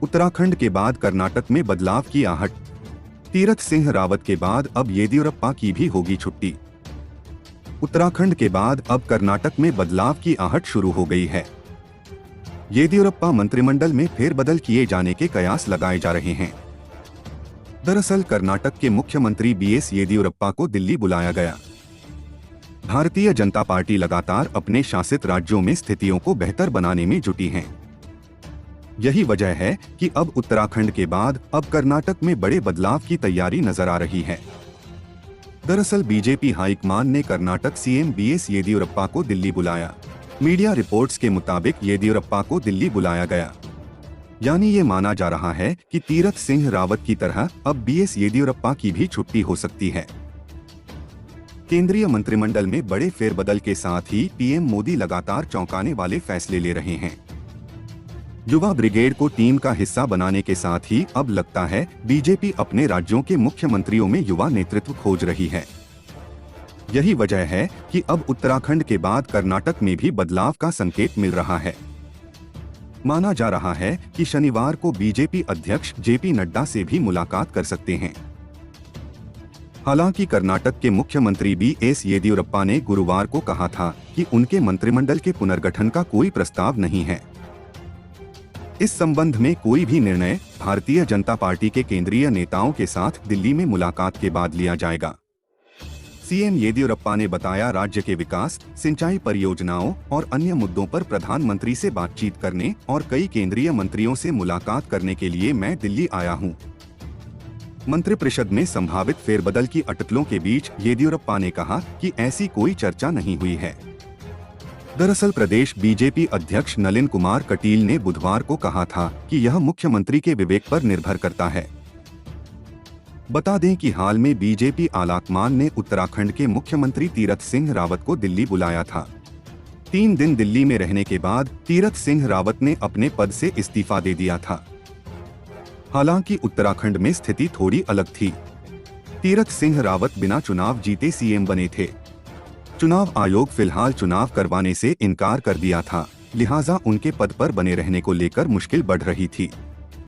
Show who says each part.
Speaker 1: उत्तराखंड के बाद कर्नाटक में बदलाव की आहट। तीरथ सिंह रावत के बाद अब येदियुरप्पा की भी होगी छुट्टी। उत्तराखंड के बाद अब कर्नाटक में बदलाव की आहट शुरू हो गई है। येदियुरप्पा मंत्रिमंडल में फेरबदल किए जाने के कयास लगाए जा रहे हैं। दरअसल कर्नाटक के मुख्यमंत्री बीएस येदियुरप्पा को दिल्ली बुलाया गया। भारतीय जनता पार्टी लगातार अपने शासित राज्यों में स्थितियों को बेहतर बनाने में जुटी है। यही वजह है कि अब उत्तराखंड के बाद अब कर्नाटक में बड़े बदलाव की तैयारी नजर आ रही है। दरअसल बीजेपी हाईकमान ने कर्नाटक सीएम बीएस येदियुरप्पा को दिल्ली बुलाया। मीडिया रिपोर्ट्स के मुताबिक येदियुरप्पा को दिल्ली बुलाया गया, यानी ये माना जा रहा है कि तीरथ सिंह रावत की तरह अब बीएस येदियुरप्पा की भी छुट्टी हो सकती है। केंद्रीय मंत्रिमंडल में बड़े फेरबदल के साथ ही पीएम मोदी लगातार चौंकाने वाले फैसले ले रहे हैं। युवा ब्रिगेड को टीम का हिस्सा बनाने के साथ ही अब लगता है बीजेपी अपने राज्यों के मुख्यमंत्रियों में युवा नेतृत्व खोज रही है। यही वजह है कि अब उत्तराखंड के बाद कर्नाटक में भी बदलाव का संकेत मिल रहा है। माना जा रहा है कि शनिवार को बीजेपी अध्यक्ष जेपी नड्डा से भी मुलाकात कर सकते हैं। हालांकि कर्नाटक के मुख्यमंत्री बीएस येदियुरप्पा ने गुरुवार को कहा था कि उनके मंत्रिमंडल के पुनर्गठन का कोई प्रस्ताव नहीं है। इस संबंध में कोई भी निर्णय भारतीय जनता पार्टी के केंद्रीय नेताओं के साथ दिल्ली में मुलाकात के बाद लिया जाएगा। सीएम येदियुरप्पा ने बताया, राज्य के विकास, सिंचाई परियोजनाओं और अन्य मुद्दों पर प्रधानमंत्री से बातचीत करने और कई केंद्रीय मंत्रियों से मुलाकात करने के लिए मैं दिल्ली आया हूं। मंत्रिपरिषद में संभावित फेरबदल की अटकलों के बीच येदियुरप्पा ने कहा कि ऐसी कोई चर्चा नहीं हुई है। दरअसल प्रदेश बीजेपी अध्यक्ष नलिन कुमार कटील ने बुधवार को कहा था कि यह मुख्यमंत्री के विवेक पर निर्भर करता है। बता दें कि हाल में बीजेपी आलाकमान ने उत्तराखंड के मुख्यमंत्री तीरथ सिंह रावत को दिल्ली बुलाया था। 3 दिन दिल्ली में रहने के बाद तीरथ सिंह रावत ने अपने पद से इस्तीफा दे दिया था। हालांकि उत्तराखंड में स्थिति थोड़ी अलग थी। तीरथ सिंह रावत बिना चुनाव जीते सीएम बने थे। चुनाव आयोग फिलहाल चुनाव करवाने से इनकार कर दिया था, लिहाजा उनके पद पर बने रहने को लेकर मुश्किल बढ़ रही थी।